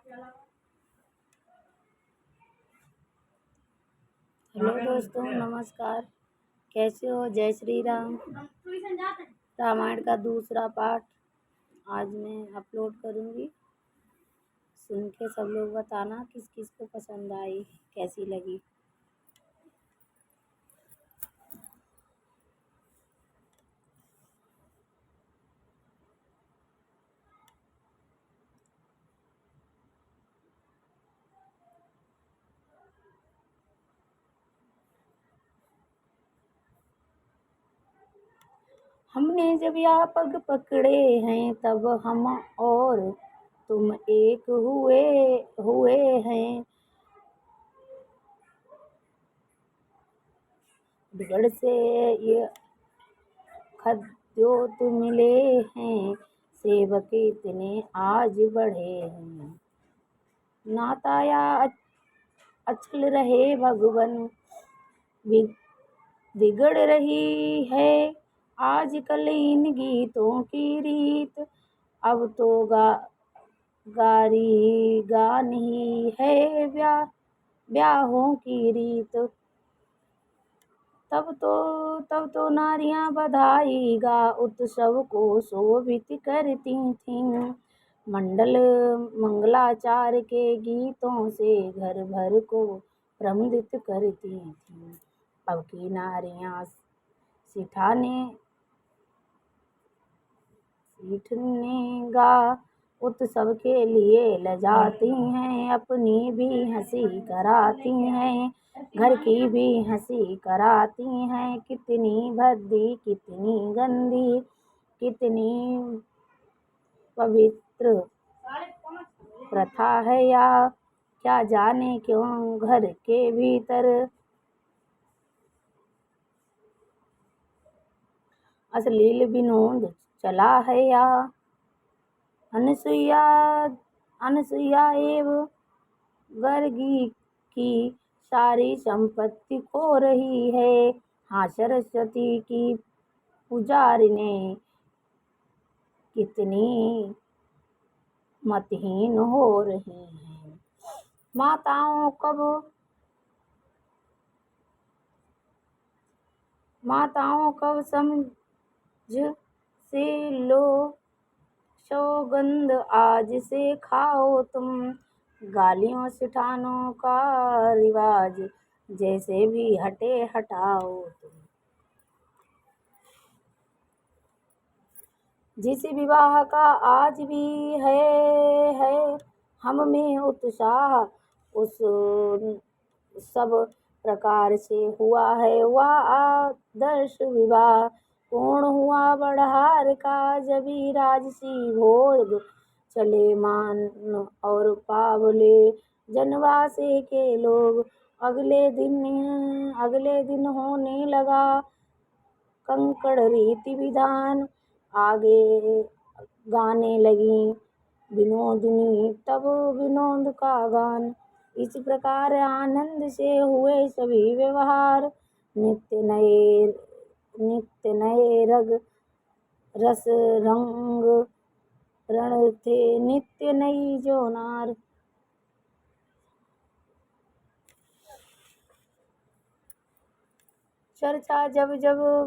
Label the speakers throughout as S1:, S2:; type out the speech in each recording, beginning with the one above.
S1: Hello दोस्तों, नमस्कार। कैसे हो? जय श्री राम। रामायण का दूसरा पार्ट आज मैं अपलोड करूँगी। सुन के सब लोग बताना किस किस को पसंद आई, कैसी लगी। हमने जब यह पग पकड़े हैं, तब हम और तुम एक हुए हुए हैं। बिगड़ से ये खद्योत मिले हैं, सेवक इतने आज बढ़े हैं। नाताया अचल रहे भगवन, बिगड़ रही है आजकल इन गीतों की रीत। अब तो गान ही है ब्याहों की रीत। तब तो नारियां बधाई गा उत्सव को शोभित करती थीं। मंगलाचार के गीतों से घर भर को प्रमुदित करती थीं। अब की नारियां सीठने गा उत्सव के लिए लजाती हैं। अपनी भी हंसी कराती हैं, घर की भी हंसी कराती हैं। कितनी भद्दी कितनी गंदी, कितनी पवित्र प्रथा है या क्या जाने क्यों घर के भीतर अश्लील विनोद चला है। या अनसुईया एवं गर्गी की सारी संपत्ति खो रही है। हाँ, सरस्वती की पुजारी ने कितनी मतहीन हो रही हैं। माताओं कब समझ से लो सौगंध, आज से खाओ तुम। गालियों सिठानों का रिवाज जैसे भी हटे हटाओ तुम। जिस विवाह का आज भी है हम में उत्साह, उस सब प्रकार से हुआ है वह आदर्श विवाह। पूर्ण हुआ बढ़हार का जबी राजसी भोग, चले मान और पावले जनवासे के लोग। अगले दिन होने लगा कंकड़ रीति विधान, आगे गाने लगी विनोदिनी तब विनोद का गान। इस प्रकार आनंद से हुए सभी व्यवहार, नित्य नए रस रंग रण थे नित्य नई जोनार। चर्चा जब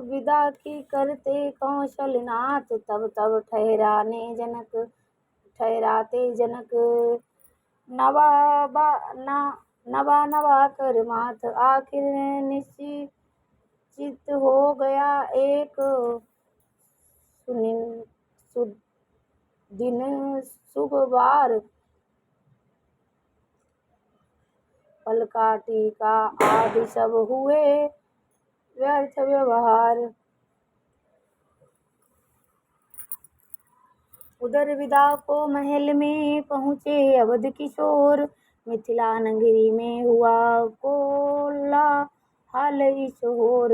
S1: विदा की करते कौशलनाथ, तब ठहराते जनक नवा कर माथ। आखिर निश्चित हो गया एक दिन शुभ वार, पलकाटी का आदि सब हुए व्यर्थ व्यवहार। उधर विदा को महल में पहुँचे अवध किशोर, मिथिला नगरी में हुआ कोलाहल शोर।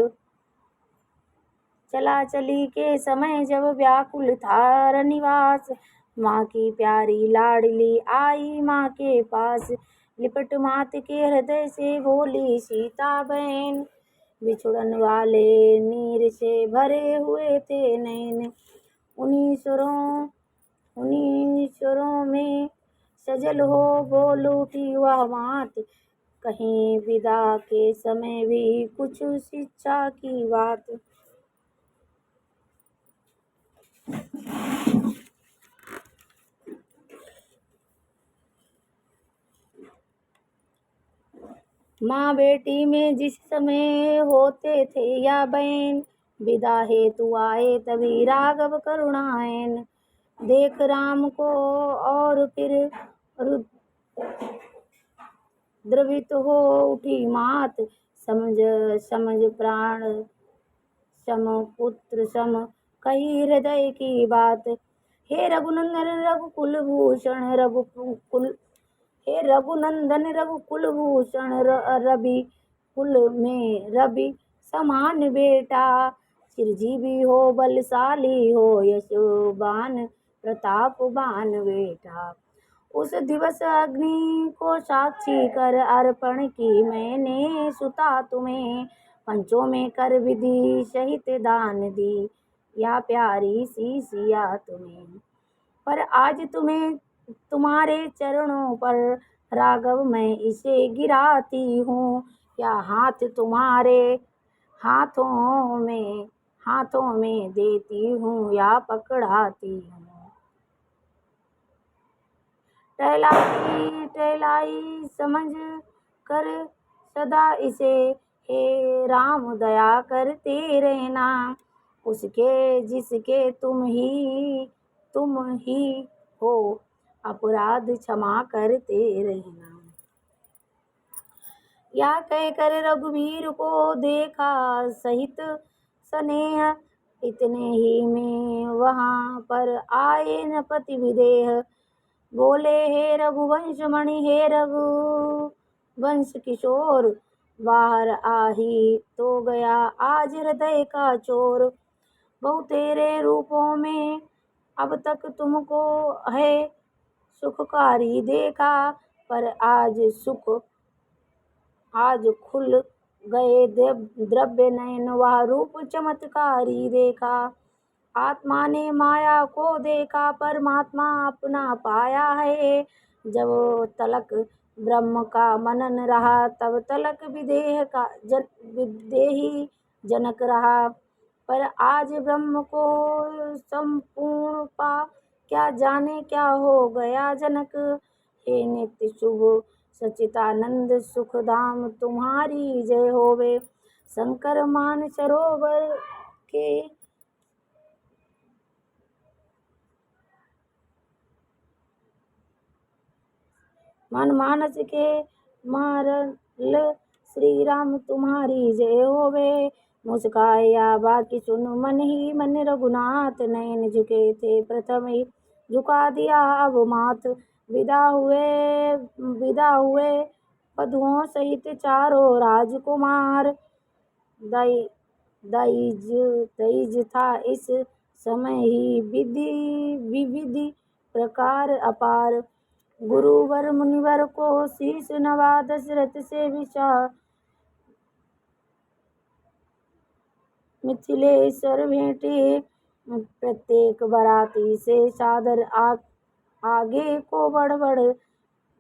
S1: चला चली के समय जब व्याकुल था रनिवास, माँ की प्यारी लाडली आई माँ के पास। लिपट मात के हृदय से बोली सीता बहन, बिछुड़न वाले नीर से भरे हुए थे नैन। उन्हीं स्वरों में सजल हो बोल उठी वह मात, कहीं विदा के समय भी कुछ शिक्षा की बात। माँ बेटी में जिस समय होते थे या बहन, विदा हेतु आए तभी राघव करुणायन। देख राम को और फिर द्रवित हो उठी मात, समझ समझ प्राण सम पुत्र सम कही हृदय की बात। हे रघुनंदन रघुकुल भूषण हे रघुनंदन रघुकुल भूषण रवि कुल में रवि समान बेटा, चिरजीवी हो बलशाली हो यशोबान प्रतापवान बेटा। उस दिवस अग्नि को साक्षी कर अर्पण की मैंने सुता तुम्हें, पंचों में कर विधि सहित दान दी या प्यारी सी सिया तुम्हें। पर आज तुम्हें तुम्हारे चरणों पर राघव मैं इसे गिराती हूँ, या हाथ तुम्हारे हाथों में देती हूँ या पकड़ाती हूँ। टहलाई समझ कर सदा इसे, हे राम दया करते रहना, उसके जिसके तुम ही हो अपराध क्षमा करते रहना। या कहकर रघुवीर को देखा सहित स्नेह, इतने ही में वहां पर आए नपति विदेह। बोले हे रघुवंश मणि हे रघुवंश किशोर, बाहर आही तो गया आज हृदय का चोर। बहु तेरे रूपों में अब तक तुमको है सुखकारी देखा, पर आज खुल गए द्रव्य नयन वह रूप चमत्कारी देखा। आत्मा ने माया को देखा परमात्मा अपना पाया है, जब तलक ब्रह्म का मनन रहा तब तलक विदेही जनक रहा। पर आज ब्रह्म को संपूर्ण पा क्या जाने क्या हो गया जनक। हे नित्य शुभ सच्चिदानंद सुख धाम तुम्हारी जय होवे, शंकर मान सरोवर के मन मानस के मारल श्री राम तुम्हारी जय होवे। मुस्काए या बाकी सुन मन ही मन रघुनाथ, नयन झुके थे प्रथम ही झुका दिया अब माथ। विदा हुए पदुओं सहित चारों राजकुमार, दईज था इस समय ही विविधि प्रकार अपार। गुरुवर मुनिवर को शीश नवा दशरथ से विचार, मिथिलेश्वर भेंटे प्रत्येक बराती से सादर आगे को बढ़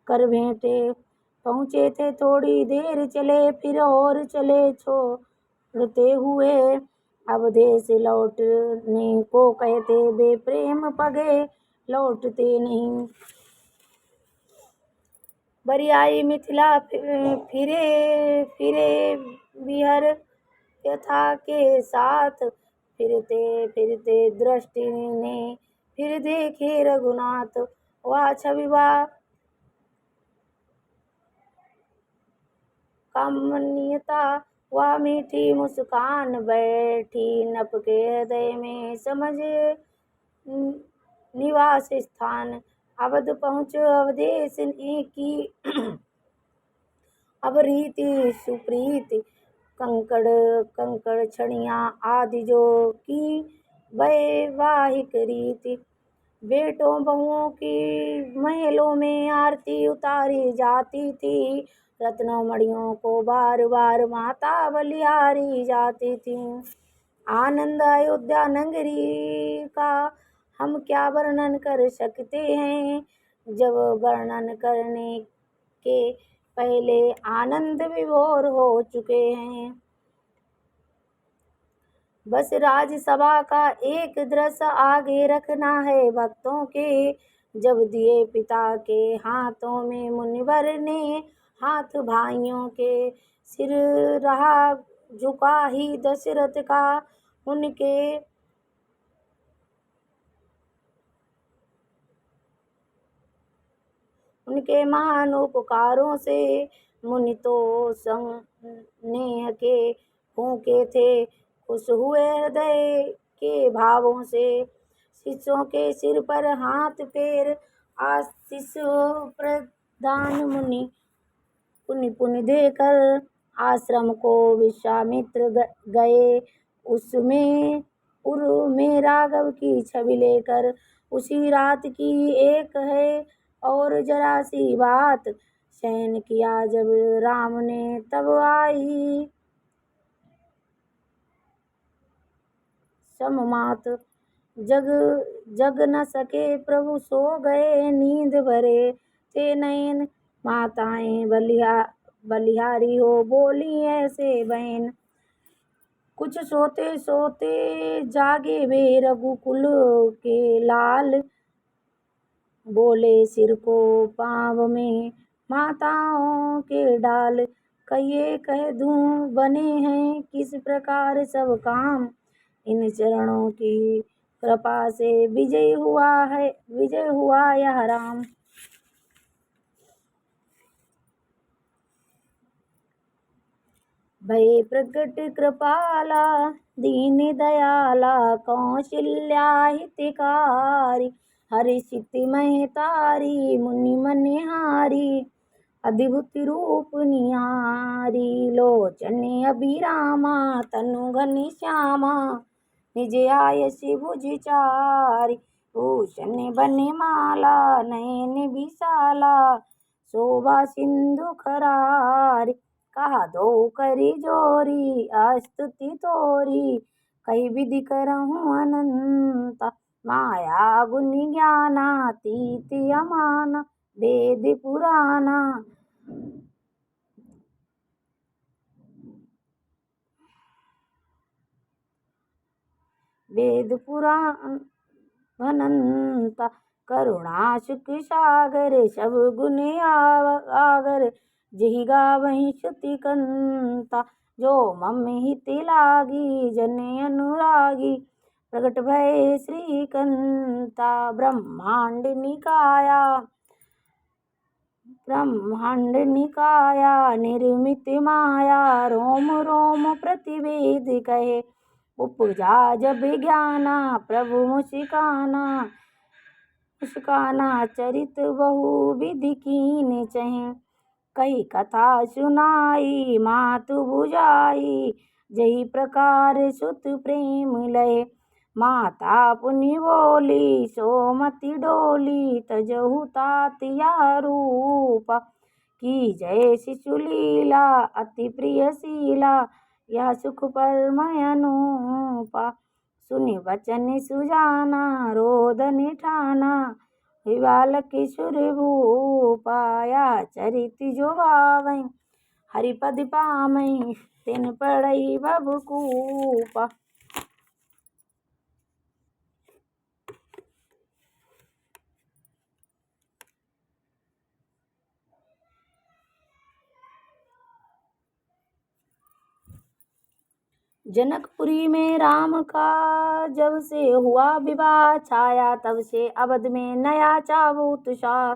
S1: कर भेंटे। पहुँचे थे थोड़ी देर चले फिर और चले छोड़ते हुए, अब देश लौटने को कहते बे प्रेम पगे लौटते नहीं। बरियाई मिथिला फिरे बिहर यथा के साथ, फिरते दृष्टि ने फिर देखे रघुनाथ। वह छविवा कमनीयता वह मीठी मुस्कान बैठी नप के हृदय में समझ निवास स्थान। अवध पहुँच अवधेश ने की अब रीति सुप्रीति, कंकड़ छड़ियाँ आदि जो की वैवाहिक रीति। बेटों बहुओं की महलों में आरती उतारी जाती थी, रत्नों मणियों को बार बार माता बलिहारी जाती थी। आनंद अयोध्या नगरी का हम क्या वर्णन कर सकते हैं, जब वर्णन करने के पहले आनंद विभोर हो चुके हैं। बस राजसभा का एक दृश्य आगे रखना है भक्तों के। जब दिए पिता के हाथों में मुनिवर ने हाथ भाइयों के सिर रहा झुका ही दशरथ का उनके महान उपकारों से मुनि तो स्नेह के फूंके थे, खुश हुए हृदय के भावों से। शिष्यों के सिर पर हाथ फेर आशीष प्रदान मुनि पुनि पुनि देकर आश्रम को विश्वामित्र गए। उसमें पूर्व में राघव की छवि लेकर उसी रात की एक है और जरा सी बात। शयन किया जब राम ने तब आई सममात। जग न सके प्रभु सो गए नींद भरे थे नयन। माताएं बलिहारी हो बोली ऐसे बहन। कुछ सोते सोते जागे वे रघुकुल के लाल। बोले सिर को पाँव में माताओं के डाल। कहिए कह दूं बने हैं किस प्रकार सब काम। इन चरणों की कृपा से विजय हुआ यह राम। भय प्रकट कृपाला दीन दयाला कौशल्या हितकारी। हर्षित महतारी मुनि मनहारी अद्भुत रूप निहारी। लोचन अभिरामा तनु घन श्यामा निज आयस भुज चारि। भूषण बनमाला नयन विशाला शोभा सिंधु खरारी। कहा दो करी जोरी अस्तुति तोरी कही विधि करहूँ अनंता। माया गुण ज्ञानातीत अमाना वेद पुराना। वेद पुराण अनंता करुणा सुख सागर सब गुण आगर। जहि गावहि श्रुति कंता जो मम हित लागी जन अनुरागी। प्रगट भय श्रीकंता ब्रह्मांड निकाया निर्मित माया। रोम रोम प्रतिवेद कहे उपजा जब ज्ञाना। प्रभु मुस्काना चरित बहु विधि कीन चहे। कही कथा सुनाई मातु बुझाई जही प्रकार सुत प्रेम लय। माता पुनि बोली सोमति डोली तजहु तातिया रूप। की जय शिशुलीला अति प्रिय शीला यह सुख परमय अनूपा। सुनि वचन सुजाना रोदन ठाना बालक सुर भूपा। या चरित जो गावै हरिपद पामै तिन पढ़ई बबकूपा। जनकपुरी में राम का जब से हुआ विवाह छाया तब से अवध में नया चाबूत शाह।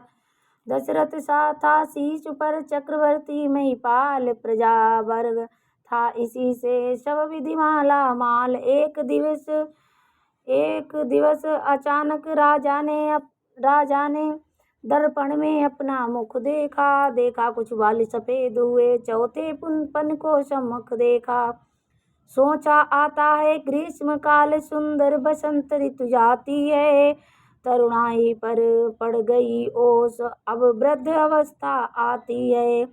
S1: दशरथ सा था शीश पर चक्रवर्ती महिपाल प्रजा वर्ग था इसी से सब विधि माला माल। एक दिवस अचानक राजा ने दर्पण में अपना मुख देखा कुछ बाल सफेद हुए चौथे पन को सम्मुख देखा। सोचा आता है ग्रीष्म काल सुंदर बसंत ऋतु जाती है। तरुणाई पर पड़ गई ओस अब वृद्ध अवस्था आती है।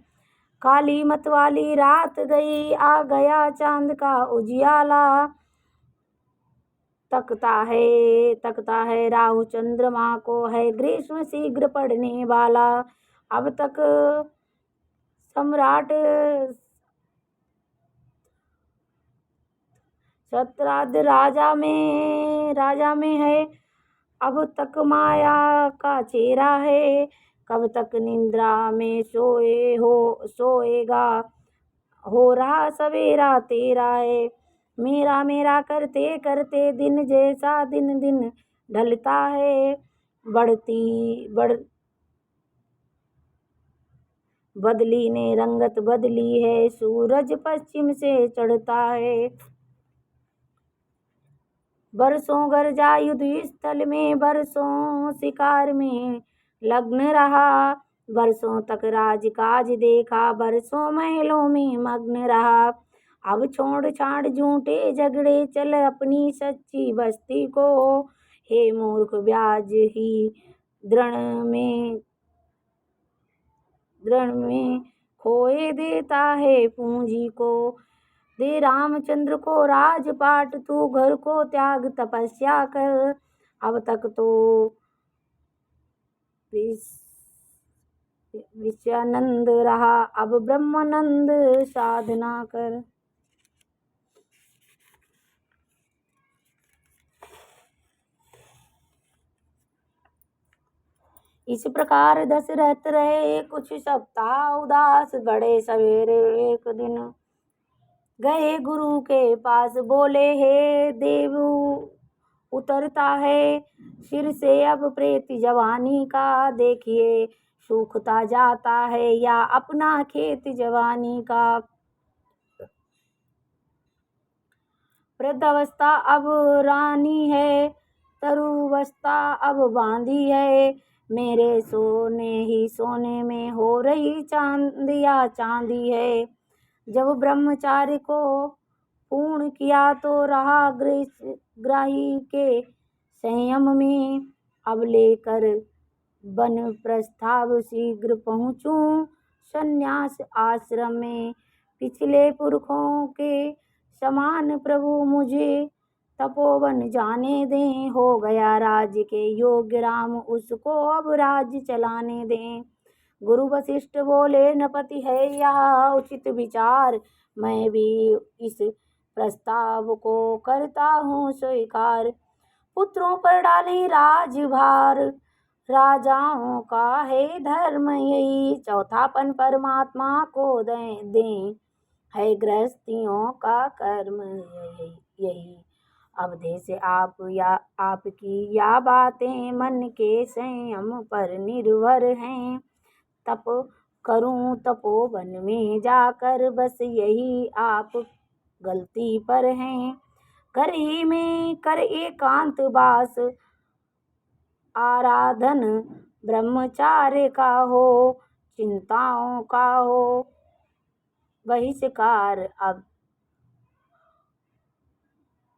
S1: काली मतवाली रात गई आ गया चांद का उजियाला। तकता है राहु चंद्रमा को, है ग्रीष्म शीघ्र पड़ने वाला। अब तक सम्राट शतराज राजा में है, अब तक माया का चेहरा है। कब तक निद्रा में सोएगा, हो रहा सवेरा तेरा है। मेरा मेरा करते करते दिन जैसा दिन दिन ढलता है। बदली ने रंगत बदली है, सूरज पश्चिम से चढ़ता है। बरसों गरजा युद्ध स्थल में, बरसों शिकार में लग्न रहा। बरसों तक राजकाज देखा, बरसों महलों में मग्न रहा। अब छोड़ छाड़ झूठे झगड़े, चल अपनी सच्ची बस्ती को। हे मूर्ख ब्याज ही दृढ़ में खोए देता है पूंजी को। दे रामचंद्र को राजपाट, तू घर को त्याग तपस्या कर। अब तक तो विषयानंद रहा, अब ब्रह्मानंद साधना कर। इस प्रकार दशरथ रहे कुछ सप्ताह उदास। बड़े सवेरे एक दिन गए गुरु के पास, बोले हे देव उतरता है सिर से अब प्रेत जवानी का। देखिए सूखता जाता है या अपना खेत जवानी का। वृद्धावस्था अब रानी है, तरुवस्था अब बांधी है। मेरे सोने में हो रही चांदिया चांदी है। जब ब्रह्मचार्य को पूर्ण किया तो रहा ग्राही के संयम में। अब लेकर वन प्रस्ताव शीघ्र पहुँचूं संन्यास आश्रम में। पिछले पुरखों के समान प्रभु मुझे तपोवन जाने दें। हो गया राज्य के योग्य राम, उसको अब राज्य चलाने दें। गुरु वशिष्ठ बोले नपति है यह उचित विचार, मैं भी इस प्रस्ताव को करता हूँ स्वीकार। पुत्रों पर डाले राजभार, राजाओं का है धर्म यही। चौथापन परमात्मा को दें, है गृहस्थियों का कर्म यही। अब देश आपकी या बातें मन के संयम पर निर्भर हैं। तप करूं तपोवन में जाकर, बस यही आप गलती पर हैं। घर ही में कर एकांत वास, आराधन ब्रह्मचार्य का हो। चिंताओं का हो बहिष्कार,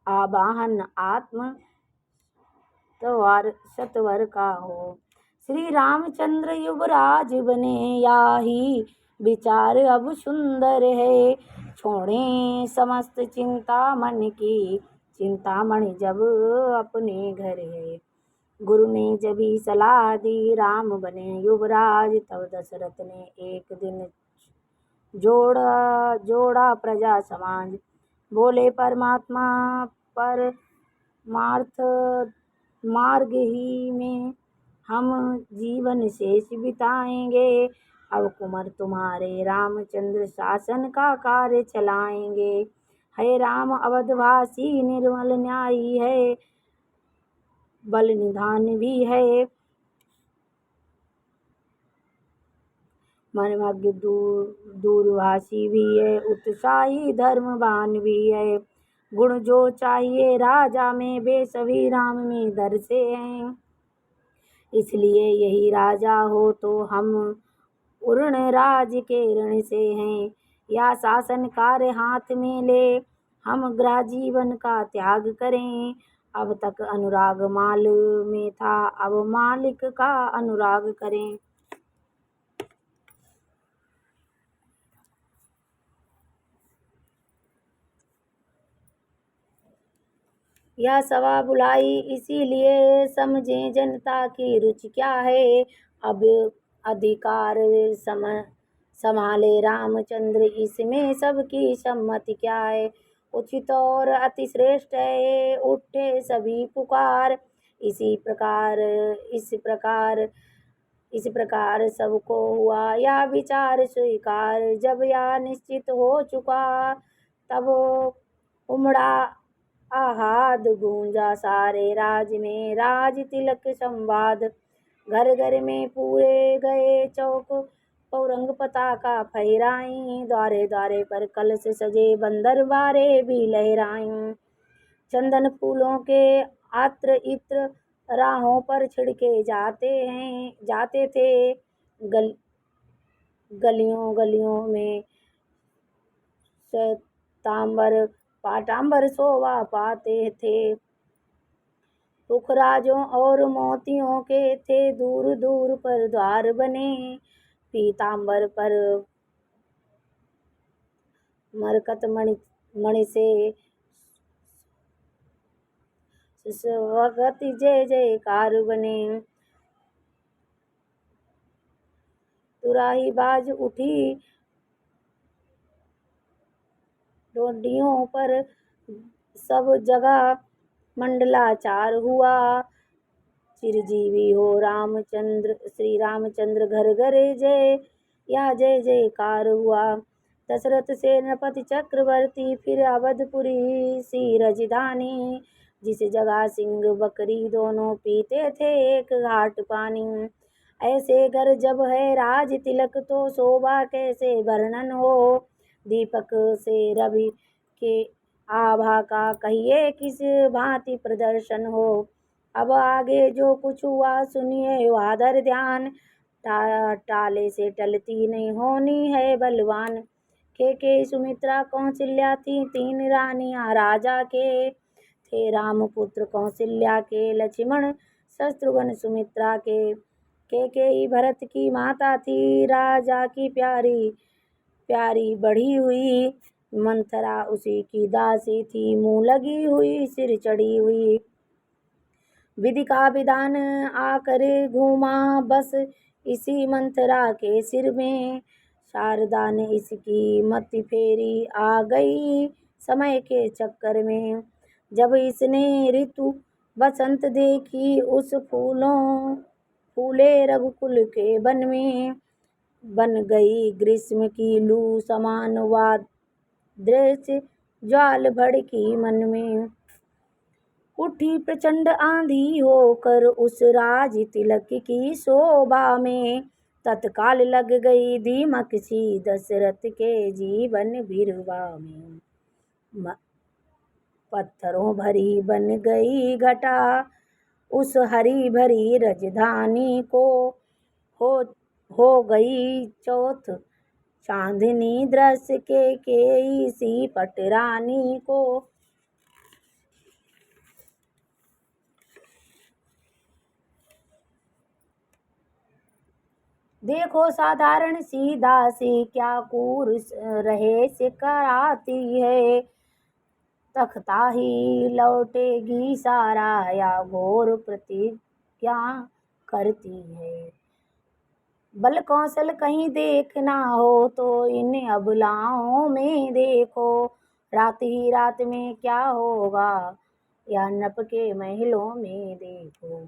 S1: आवाहन आत्म सत्वर का हो। श्री रामचंद्र युवराज बने, याही विचार अब सुंदर है। छोड़े समस्त चिंता मन की, चिंतामणि जब अपने घर है। गुरु ने जभी सलाह दी, राम बने युवराज। तब दशरथ ने एक दिन जोड़ा प्रजा समाज। बोले परमात्मा परमार्थ मार्ग ही में हम जीवन शेष बिताएंगे। अब कुंवर तुम्हारे रामचंद्र शासन का कार्य चलाएंगे। है राम अवधवासी निर्मल न्यायी है, बल निधान भी है। मनमज्ञ दूरभाषी भी है, उत्साही धर्मवान भी है। गुण जो चाहिए राजा में, वे सभी राम में दर्शे हैं। इसलिए यही राजा हो तो हम उर्ण राज के ऋण से हैं। या शासन कार्य हाथ में ले, हम गृह जीवन का त्याग करें। अब तक अनुराग माल में था, अब मालिक का अनुराग करें। यह सभा बुलाई इसीलिए समझें जनता की रुचि क्या है। अब अधिकार संभाले रामचंद्र, इसमें सबकी सम्मति क्या है। उचित और अतिश्रेष्ठ है उठे सभी पुकार, इस प्रकार सबको हुआ यह विचार स्वीकार। जब यह निश्चित हो चुका तब उमड़ा आहाद, गूंजा सारे राज में राज तिलक संवाद। घर घर में पूरे गए चौक पौरंग पताका फहराई, द्वारे द्वारे पर कलश सजे बंदर बारे भी लहराई। चंदन फूलों के आत्र इत्र राहों पर छिड़के जाते थे, गलियों गलियों में श्वेतांबर पाटांबर शोभा पाते थे। पुखराजों और मोतियों के थे दूर दूर पर द्वार बने, पीतांबर पर मरकत मणि से स्वगत जय जयकार बने। तुराही बाज उठी डोडियों पर सब जगह मंडलाचार हुआ, चिरजीवी हो श्री रामचंद्र घर घर जय या जय जयकार हुआ। दशरथ सेनापति चक्रवर्ती फिर अवधपुरी सी राजधानी, जिस जगह सिंह बकरी दोनों पीते थे एक घाट पानी। ऐसे घर जब है राज तिलक तो शोभा कैसे वर्णन हो, दीपक से रवि के आभा का कहिए किस भांति प्रदर्शन हो। अब आगे जो कुछ हुआ सुनिए आदर ध्यान, टाले से टलती नहीं होनी है बलवान। के सुमित्रा कौशल्या थी तीन रानियां राजा के, थे रामपुत्र कौशल्या के लक्ष्मण शत्रुघ्न सुमित्रा के। केकई भरत की माता थी राजा की प्यारी प्यारी बढ़ी हुई, मंथरा उसी की दासी थी मुँह लगी हुई सिर चढ़ी हुई। विधि का विधान आकर घूमा बस इसी मंथरा के सिर में, शारदा ने इसकी मति फेरी आ गई समय के चक्कर में। जब इसने ऋतु बसंत देखी उस फूले रघुकुल के वन में, बन गई ग्रीष्म की लू समान दृश्य ज्वाल भड़की मन में। उठी प्रचंड आंधी होकर उस राज तिलक की शोभा में, तत्काल लग गई दीमक सी दशरथ के जीवन बिरवा में। पत्थरों भरी बन गई घटा उस हरी भरी राजधानी को, हो गई चौथ चांदनी दृश्य के सी पटरानी को। देखो साधारण सी दासी क्या कूर रहे से कराती है, तख्ता ही लौटेगी सारा या घोर प्रतिज्ञा करती है। बल कौशल कहीं देखना हो तो इन अबलाओं में देखो, रात ही रात में क्या होगा या नप के महलों में देखो।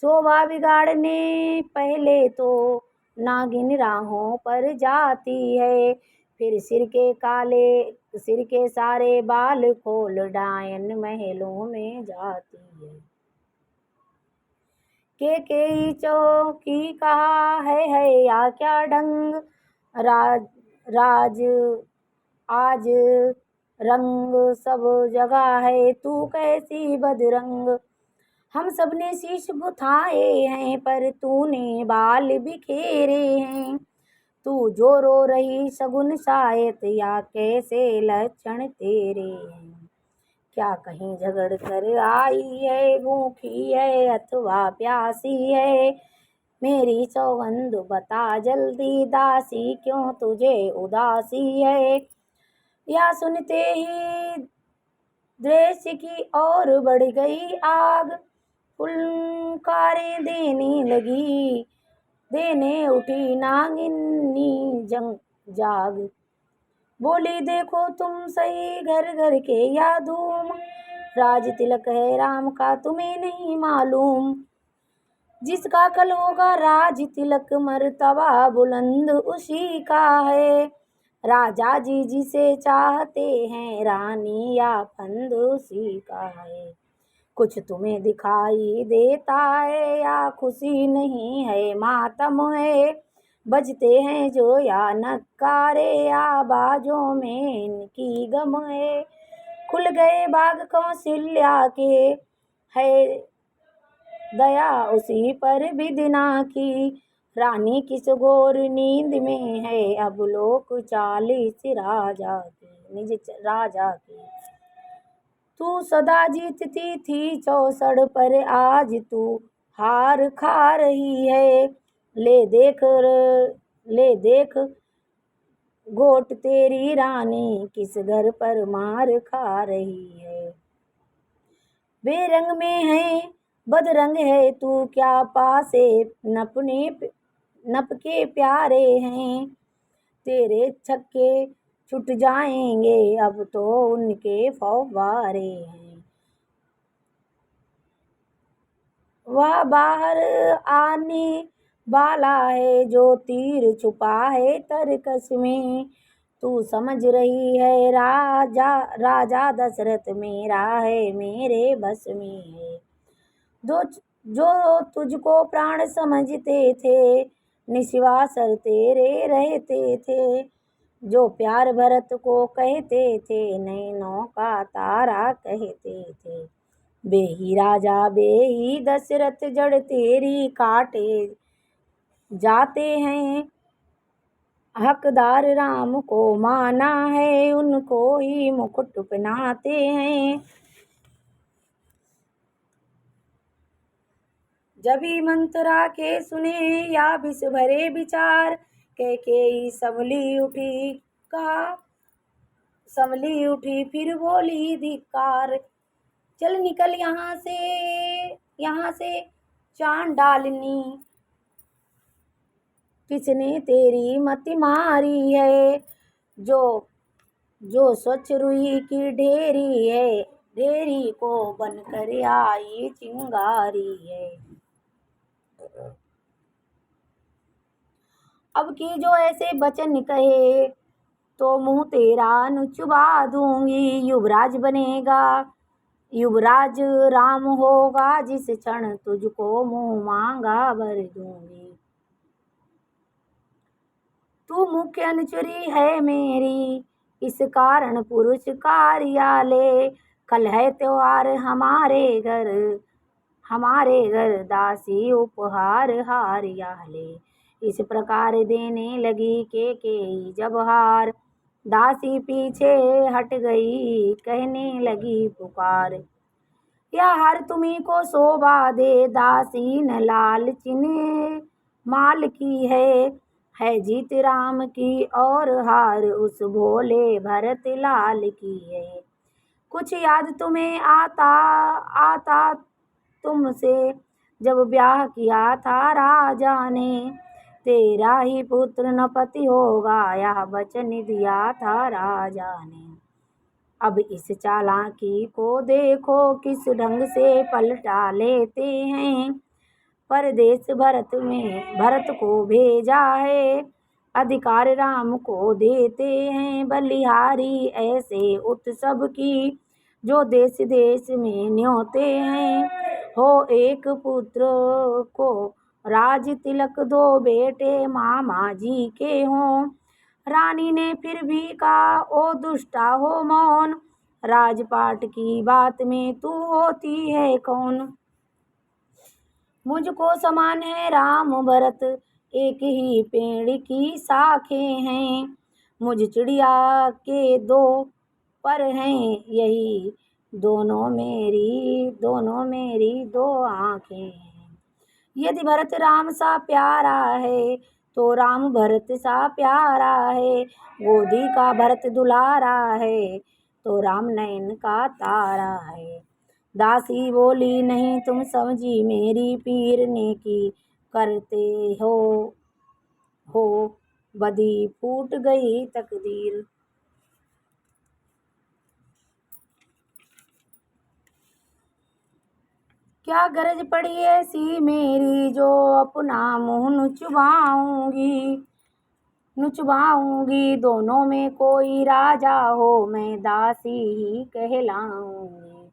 S1: शोभा बिगाड़ने पहले तो नागिन राहों पर जाती है, फिर सिर के सारे बाल खोल डायन महलों में जाती है। के चौकी कहा है या क्या ढंग, राज आज रंग सब जगह है तू कैसी बदरंग। हम सब ने शीश गुथाए हैं पर तूने बाल बिखेरे हैं, तू जो रो रही सगुन शायद या कैसे लक्षण तेरे हैं। क्या कहीं झगड़ कर आई है भूखी है अथवा प्यासी है, मेरी सौगंध बता जल्दी दासी क्यों तुझे उदासी है। या सुनते ही द्वेष की ओर बढ़ गई आग, फुलकारें देने उठी नागिनी जाग। बोली देखो तुम सही घर घर के या धूम, राज तिलक है राम का तुम्हें नहीं मालूम। जिसका कल होगा राज तिलक मर्तबा बुलंद उसी का है, राजा जी जिसे चाहते हैं रानी या फंद उसी का है। कुछ तुम्हें दिखाई देता है या खुशी नहीं है मातम है, बजते हैं जो या नकारे या बाजों में इनकी गम है। खुल गए बाग कौशल्या के है दया उसी पर विदना की, रानी किस घोर नींद में है अब लोक 40 निज राजा की। तू सदा जीतती थी चौसड़ पर आज तू हार खा रही है, ले देख घोट तेरी रानी किस घर पर मार खा रही है। बेरंग में है बदरंग है तू क्या पासे नप के प्यारे हैं, तेरे छक्के छूट जाएंगे अब तो उनके फव्वारे हैं। वह बाहर आने वाला है जो तीर छुपा है तरकस में, तू समझ रही है राजा दशरथ मेरा है मेरे बस में है। जो तुझको प्राण समझते थे निस्वासर तेरे रहते थे, जो प्यार भरत को कहते थे नैनों का तारा कहते थे। बेही राजा बेही दशरथ जड़ तेरी काटे जाते हैं, हकदार राम को माना है उनको ही मुकुट पहनाते हैं। जबी मंत्रा के सुने या विष भरे विचार, कैकेयी संभली उठी फिर बोली धिक्कार। चल निकल यहाँ से चांडालिनी, किसने तेरी मति मारी है। जो स्वच्छ रुई की ढेरी है, ढेरी को बनकर आई चिंगारी है। अब की जो ऐसे वचन कहे तो मुंह तेरा नुचबा दूंगी। युवराज राम होगा जिस क्षण तुझको मुंह मांगा भर दूंगी। तू मुख्य अनुचरी है मेरी इस कारण पुरुष कार्यालय, कल है त्योहार हमारे घर दासी उपहार हारिया ले। इस प्रकार देने लगी कैकेयी जब हार, दासी पीछे हट गई कहने लगी पुकार। या हार तुम्ही को शोभा दे दासी न लालचिन माल की है जीत राम की और हार उस भोले भरत लाल की है। कुछ याद तुम्हें आता तुमसे जब ब्याह किया था राजा ने, तेरा ही पुत्र न पति होगा यह वचन दिया था राजा ने। अब इस चालाकी को देखो किस ढंग से पलटा लेते हैं, परदेश भरत को भेजा है अधिकार राम को देते हैं। बलिहारी ऐसे उत्सव की जो देश देश में न्योते हैं, हो एक पुत्र को राज तिलक दो बेटे मामा जी के हों। रानी ने फिर भी कहा ओ दुष्टा हो मौन, राजपाट की बात में तू होती है कौन। मुझको समान है राम भरत एक ही पेड़ की शाखें हैं, मुझ चिड़िया के दो पर हैं यही दोनों मेरी दो आँखें हैं। यदि भरत राम सा प्यारा है तो राम भरत सा प्यारा है, गोदी का भरत दुलारा है तो राम नयन का तारा है। दासी बोली नहीं तुम समझी मेरी पीर ने की करते हो बदी फूट गई तकदीर। क्या गरज पड़ी ऐसी मेरी जो अपना मुँह नुचवाऊंगी दोनों में कोई राजा हो मैं दासी ही कहलाऊंगी।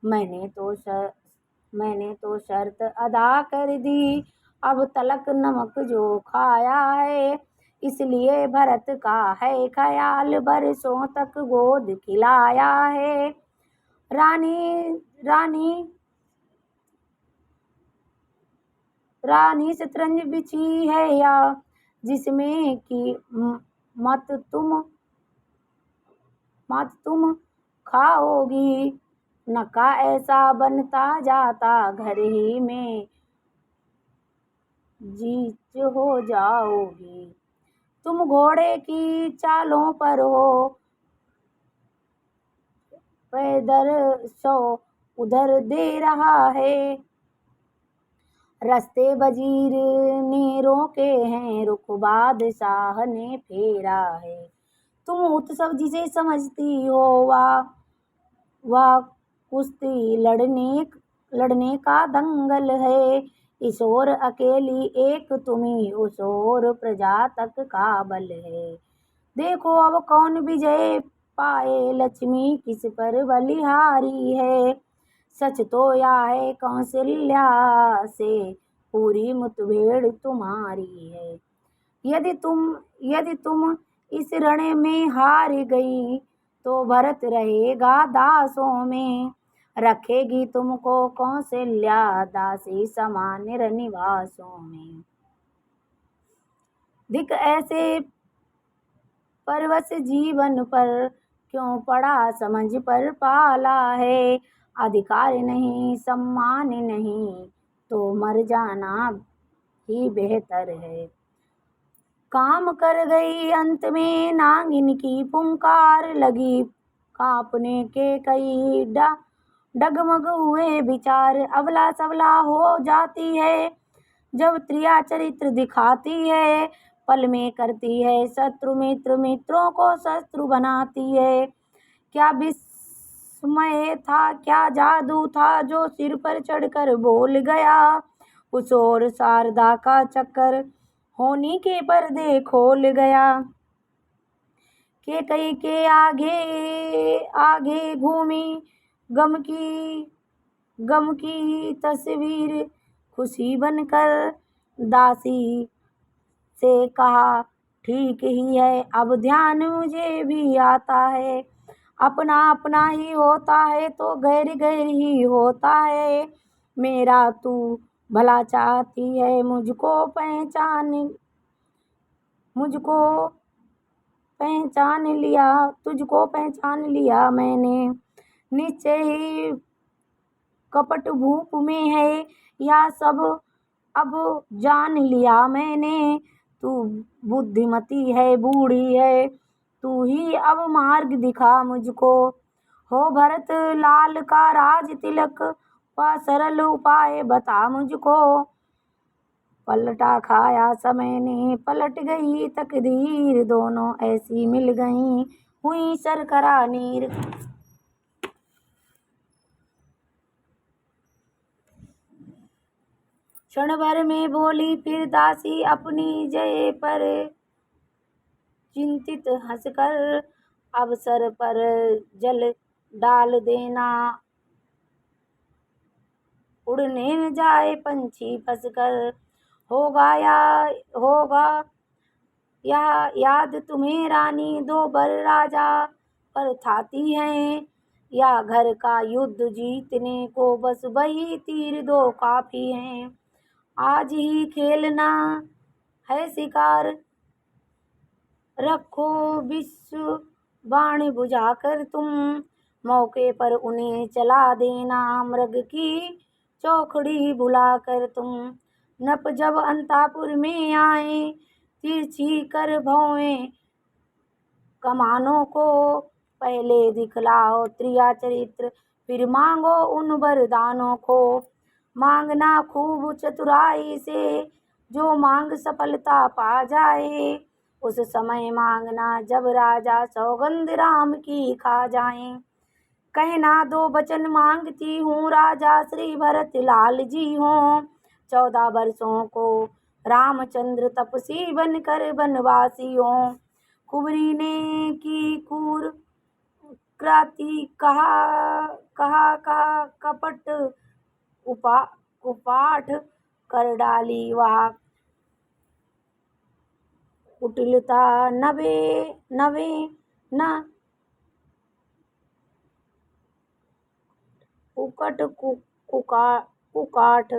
S1: मैंने तो शर्त अदा कर दी अब तलक नमक जो खाया है इसलिए भरत का है ख्याल बरसों तक गोद खिलाया है। रानी रानी रानी शतरंज बिछी है या जिसमें कि मत तुम खाओगी नका ऐसा बनता जाता घर ही में जीत हो जाओगी। तुम घोड़े की चालों पर हो पैदल सो उधर दे रहा है रस्ते वजीर ने रोके हैं रुख बादशाह ने फेरा है। तुम उत्सव जिसे समझती हो वह कुश्ती लड़ने का दंगल है। इस ओर अकेली एक तुम्ही उस ओर प्रजा तक का बल है। देखो अब कौन विजय पाए लक्ष्मी किस पर बलिहारी है। सच तो यह है कौशल्या से पूरी मुठभेड़ तुम्हारी है। यदि तुम इस रण में हार गई तो भरत रहेगा दासों में रखेगी तुमको कौशल्या दासी समान निवासों में। धिक ऐसे परवश जीवन पर क्यों पड़ा समझ पर पाला है। अधिकार नहीं सम्मान नहीं तो मर जाना ही बेहतर है। काम कर गई अंत में नागिन की पुकार लगी कांपने के कई डगमग हुए विचार। अबला सबला हो जाती है जब त्रिया चरित्र दिखाती है पल में करती है शत्रु मित्र मित्रों को शत्रु बनाती है। क्या विस्मय था क्या जादू था जो सिर पर चढ़कर बोल गया उस ओर शारदा का चक्कर होनी के पर्दे खोल गया। के कई के आगे घूमी गम की तस्वीर खुशी बनकर दासी से कहा ठीक ही है अब ध्यान मुझे भी आता है। अपना अपना ही होता है तो गैर गैर ही होता है। मेरा तू भला चाहती है मुझको पहचान लिया तुझको पहचान लिया मैंने निश्चय ही कपट भूप में है या सब अब जान लिया मैंने। तू बुद्धिमती है बूढ़ी है तू ही अब मार्ग दिखा मुझको। हो भरत लाल का राज तिलक व सरल उपाय बता मुझको। पलटा खाया समय ने पलट गई तकदीर दोनों ऐसी मिल गई हुई सरकरा नीर। क्षण भर में बोली फिर दासी अपनी जय पर चिंतित हंसकर अवसर पर जल डाल देना उड़ने न जाए पंछी फंसकर। होगा यह याद तुम्हें रानी दो बर राजा पर थाती हैं या घर का युद्ध जीतने को बस वही तीर दो काफी हैं। आज ही खेलना है शिकार रखो विश्व बाण बुझाकर तुम मौके पर उन्हें चला देना मृग की चौखड़ी बुलाकर तुम। नप जब अंतापुर में आए तिरछी कर भौएं कमानों को पहले दिखलाओ त्रिया चरित्र, फिर मांगो उन वरदानों को। मांगना खूब चतुराई से, जो मांग सफलता पा जाए। उस समय मांगना जब राजा सौगंध राम की खा जाए। कहना दो वचन मांगती हूँ, राजा श्री भरत लाल जी हों। 14 वर्षों को रामचंद्र तपसी बनकर वनवासी हों। कुंवरी ने की क्रूर क्रांति, कहा कपट कुपाठ कर डाली वह। कुटिलता नवे न कुकट कुकाठ।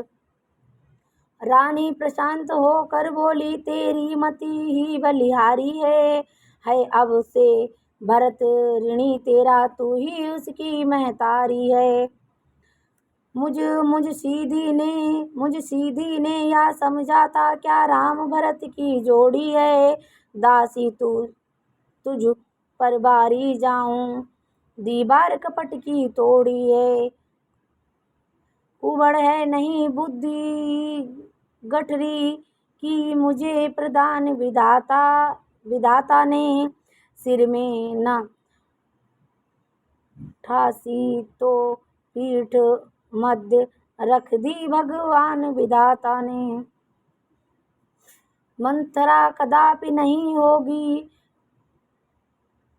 S1: रानी प्रशांत होकर बोली, तेरी मति ही बलिहारी है अब से भरत ऋणी तेरा, तू ही उसकी महतारी है। मुझ सीधी ने या समझा था, क्या राम भरत की जोड़ी है। दासी तुझ पर बारी जाऊं, दीवार कपट की तोड़ी है। कुबड़ है नहीं बुद्धि गठरी की, मुझे प्रदान विधाता ने। सिर में न ठासी तो पीठ मध्य रख दी भगवान विधाता ने। मंथरा कदापि नहीं होगी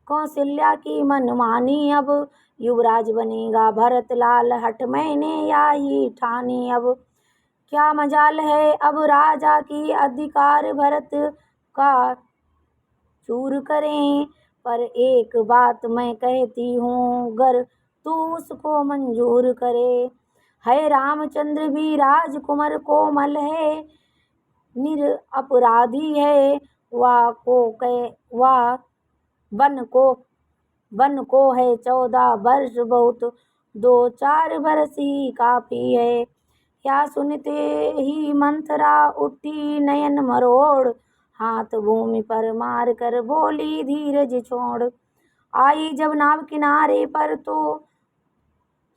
S1: कौशल्या की मनमानी, अब युवराज बनेगा भरत लाल, हट मैंने या ही ठानी। अब क्या मजाल है अब राजा की, अधिकार भरत का चूर करें। पर एक बात मैं कहती हूँ, गर तू उसको मंजूर करे। है रामचंद्र भी राजकुमार कोमल है, निरपराधी है। बन को है 14 वर्ष बहुत, 2-4 वर्ष ही काफी है। या सुनते ही मंथरा उठी नयन मरोड़, हाथ भूमि पर मार कर बोली धीरज छोड़। आई जब नाव किनारे पर, तो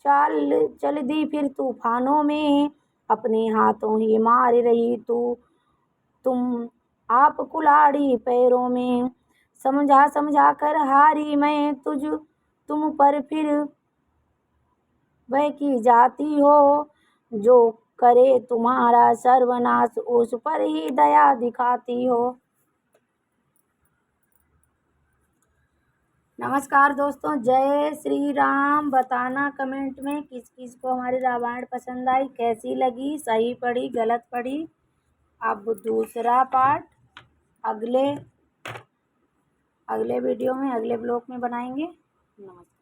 S1: चल दी फिर तूफानों में। अपने हाथों ही मार रही तुम आप कुल्हाड़ी पैरों में। समझा कर हारी मैं तुम पर, फिर वह की जाती हो। जो करे तुम्हारा सर्वनाश, उस पर ही दया दिखाती हो। नमस्कार दोस्तों, जय श्री राम। बताना कमेंट में किस किस को हमारी रामायण पसंद आई, कैसी लगी, सही पढ़ी गलत पढ़ी। अब दूसरा पार्ट अगले वीडियो में, अगले ब्लॉग में बनाएंगे। नमस्कार।